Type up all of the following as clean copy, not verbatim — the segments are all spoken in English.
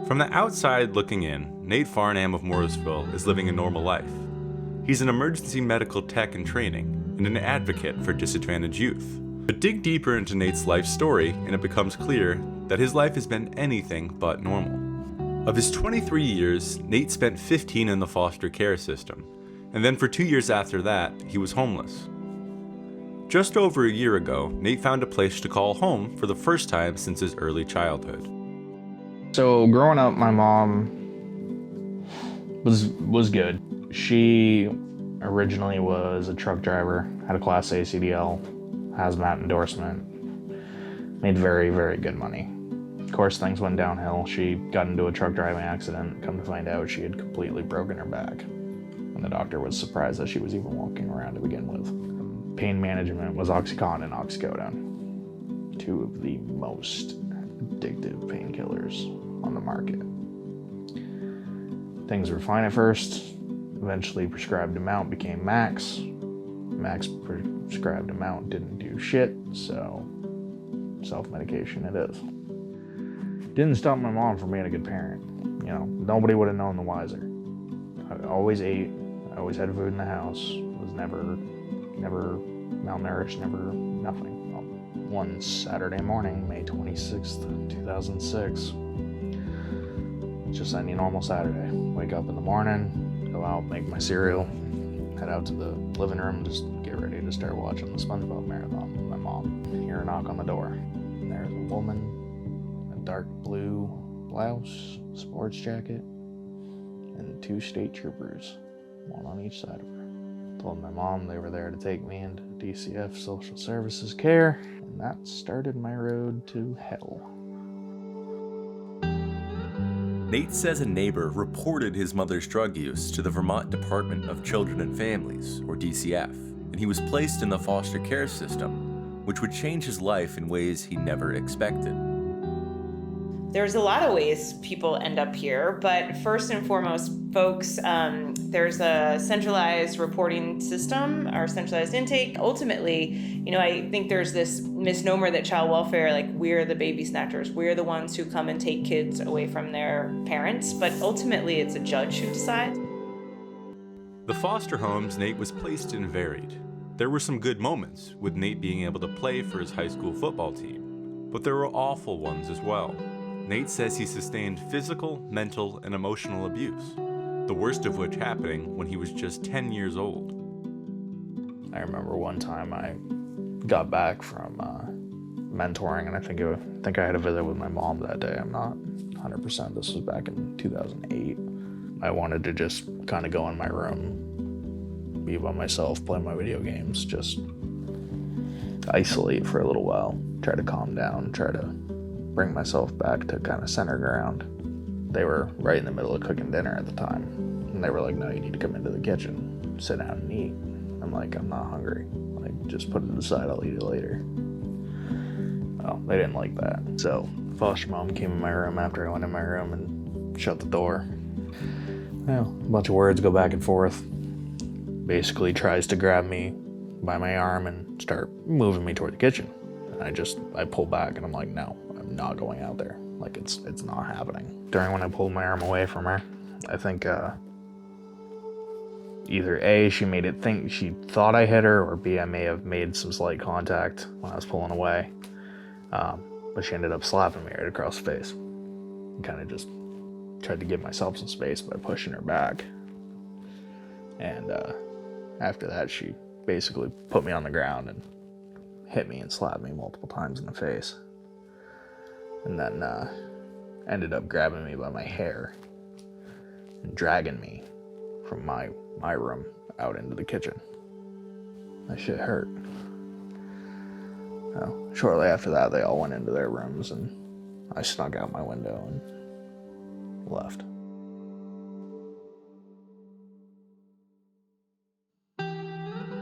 From the outside looking in, Nate Farnham of Mooresville is living a normal life. He's an emergency medical tech in training and an advocate for disadvantaged youth. But dig deeper into Nate's life story and it becomes clear that his life has been anything but normal. Of his 23 years, Nate spent 15 in the foster care system, and then for 2 years after that, he was homeless. Just over a year ago, Nate found a place to call home for the first time since his early childhood. So growing up, my mom was good. She originally was a truck driver, had a Class A CDL, hazmat endorsement, made very, very good money. Of course, things went downhill. She got into a truck driving accident. Come to find out, she had completely broken her back. And the doctor was surprised that she was even walking around to begin with. Pain management was Oxycontin and Oxycodone, two of the most addictive painkillers on the market. Things were fine at first. Eventually, prescribed amount became max. Max prescribed amount didn't do shit, so self-medication it is. Didn't stop my mom from being a good parent. You know, nobody would have known the wiser. I always ate. I always had food in the house. Was never malnourished, never nothing. Well, one Saturday morning, May 26th, 2006, just any normal Saturday. Wake up in the morning, go out, make my cereal, head out to the living room, just get ready to start watching the SpongeBob marathon with my mom. Hear a knock on the door. And there's a woman, a dark blue blouse, sports jacket, and 2 state troopers, one on each side of her. Told my mom they were there to take me into DCF Social Services care, and that started my road to hell. Nate says a neighbor reported his mother's drug use to the Vermont Department of Children and Families, or DCF, and he was placed in the foster care system, which would change his life in ways he never expected. There's a lot of ways people end up here, but first and foremost, folks, there's a centralized reporting system, our centralized intake. Ultimately, I think there's this misnomer that child welfare, like we're the baby snatchers, we're the ones who come and take kids away from their parents, but ultimately it's a judge who decides. The foster homes Nate was placed in varied. There were some good moments, with Nate being able to play for his high school football team, but there were awful ones as well. Nate says he sustained physical, mental, and emotional abuse, the worst of which happening when he was just 10 years old. I remember one time I got back from mentoring, and I think I had a visit with my mom that day. I'm not 100%. This was back in 2008. I wanted to just kind of go in my room, be by myself, play my video games, just isolate for a little while, try to calm down, try to bring myself back to kind of center ground. They were right in the middle of cooking dinner at the time, and they were like, no, you need to come into the kitchen, sit down and eat. I'm like, I'm not hungry. Like, just put it aside, I'll eat it later. Well, they didn't like that. So foster mom came in my room after I went in my room and shut the door. Well, a bunch of words go back and forth. Basically tries to grab me by my arm and start moving me toward the kitchen. And I pull back and I'm like, no, I'm not going out there. Like, it's not happening. During when I pulled my arm away from her, I think either A, she made it think she thought I hit her, or B, I may have made some slight contact when I was pulling away. But she ended up slapping me right across the face. And kind of just tried to give myself some space by pushing her back. And after that, she basically put me on the ground and hit me and slapped me multiple times in the face. And then ended up grabbing me by my hair and dragging me from my room out into the kitchen. That shit hurt. Well, shortly after that, they all went into their rooms and I snuck out my window and left.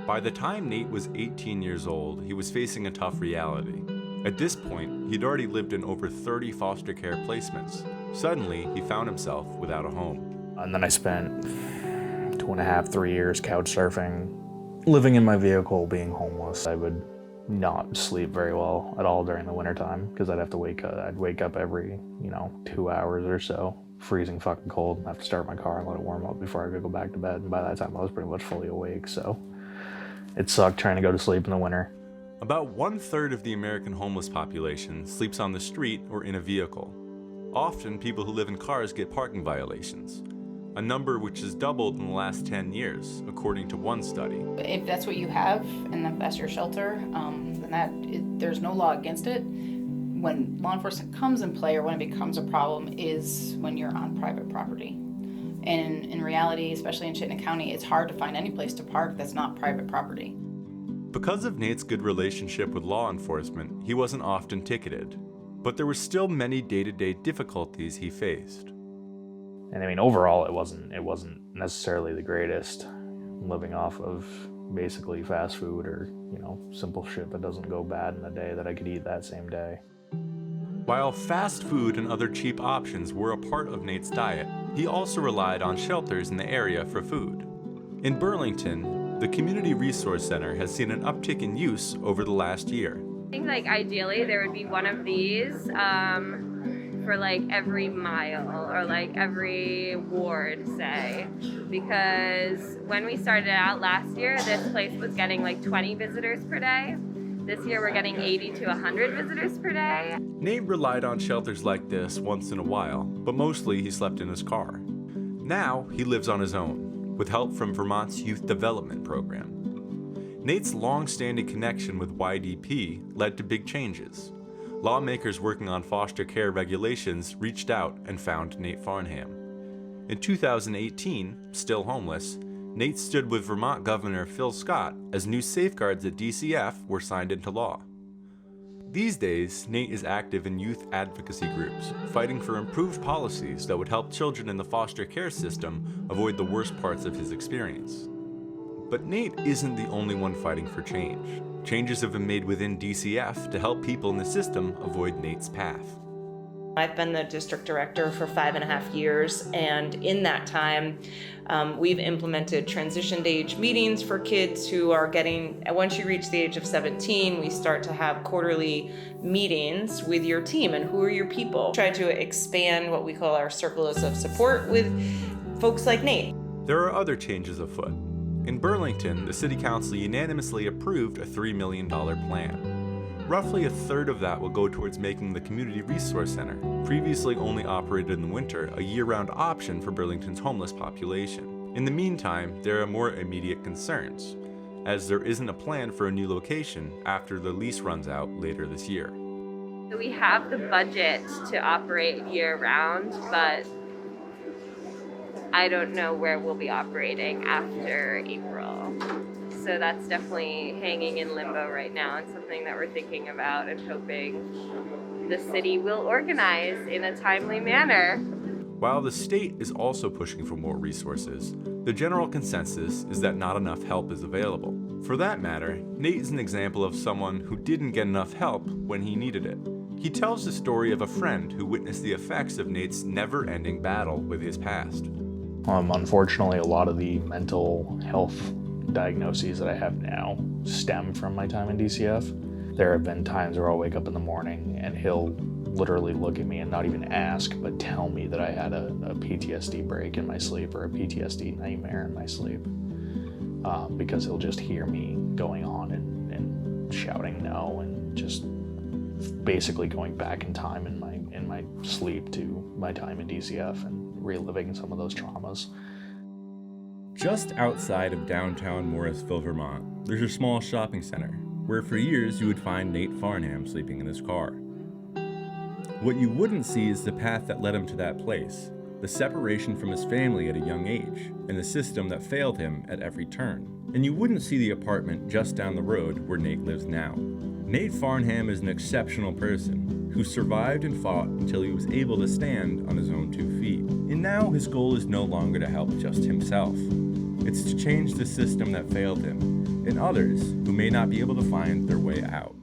By the time Nate was 18 years old, he was facing a tough reality. At this point, he'd already lived in over 30 foster care placements. Suddenly, he found himself without a home. And then I spent 2.5, 3 years couch surfing, living in my vehicle, being homeless. I would not sleep very well at all during the wintertime because I'd wake up every, 2 hours or so, freezing fucking cold, and have to start my car and let it warm up before I could go back to bed. And by that time, I was pretty much fully awake, so it sucked trying to go to sleep in the winter. About 1/3 of the American homeless population sleeps on the street or in a vehicle. Often, people who live in cars get parking violations, a number which has doubled in the last 10 years, according to one study. If that's what you have and if that's your shelter, then there's no law against it. When law enforcement comes in play or when it becomes a problem is when you're on private property. And in reality, especially in Chittenden County, it's hard to find any place to park that's not private property. Because of Nate's good relationship with law enforcement, he wasn't often ticketed, but there were still many day-to-day difficulties he faced. And I mean, overall, it wasn't necessarily the greatest, living off of basically fast food or, simple shit that doesn't go bad in a day that I could eat that same day. While fast food and other cheap options were a part of Nate's diet, he also relied on shelters in the area for food. In Burlington, the Community Resource Center has seen an uptick in use over the last year. I think ideally there would be one of these for every mile or every ward, say, because when we started out last year, this place was getting 20 visitors per day. This year we're getting 80 to 100 visitors per day. Nate relied on shelters like this once in a while, but mostly he slept in his car. Now he lives on his own, with help from Vermont's Youth Development Program. Nate's long-standing connection with YDP led to big changes. Lawmakers working on foster care regulations reached out and found Nate Farnham. In 2018, still homeless, Nate stood with Vermont Governor Phil Scott as new safeguards at DCF were signed into law. These days, Nate is active in youth advocacy groups, fighting for improved policies that would help children in the foster care system avoid the worst parts of his experience. But Nate isn't the only one fighting for change. Changes have been made within DCF to help people in the system avoid Nate's path. I've been the district director for 5.5 years, and in that time, we've implemented transition age meetings for kids who are once you reach the age of 17, we start to have quarterly meetings with your team and who are your people. Try to expand what we call our circles of support with folks like Nate. There are other changes afoot. In Burlington, the City Council unanimously approved a $3 million plan. Roughly 1/3 of that will go towards making the Community Resource Center, previously only operated in the winter, a year-round option for Burlington's homeless population. In the meantime, there are more immediate concerns, as there isn't a plan for a new location after the lease runs out later this year. So we have the budget to operate year-round, but I don't know where we'll be operating after April. So that's definitely hanging in limbo right now and something that we're thinking about and hoping the city will organize in a timely manner. While the state is also pushing for more resources, the general consensus is that not enough help is available. For that matter, Nate is an example of someone who didn't get enough help when he needed it. He tells the story of a friend who witnessed the effects of Nate's never-ending battle with his past. Unfortunately, a lot of the mental health diagnoses that I have now stem from my time in DCF. There have been times where I'll wake up in the morning and he'll literally look at me and not even ask, but tell me that I had a PTSD break in my sleep or a PTSD nightmare in my sleep. Because he'll just hear me going on and shouting no and just basically going back in time in my sleep to my time in DCF and reliving some of those traumas. Just outside of downtown Morrisville, Vermont, there's a small shopping center where for years you would find Nate Farnham sleeping in his car. What you wouldn't see is the path that led him to that place, the separation from his family at a young age, and the system that failed him at every turn. And you wouldn't see the apartment just down the road where Nate lives now. Nate Farnham is an exceptional person who survived and fought until he was able to stand on his own 2 feet. And now his goal is no longer to help just himself. It's to change the system that failed him and others who may not be able to find their way out.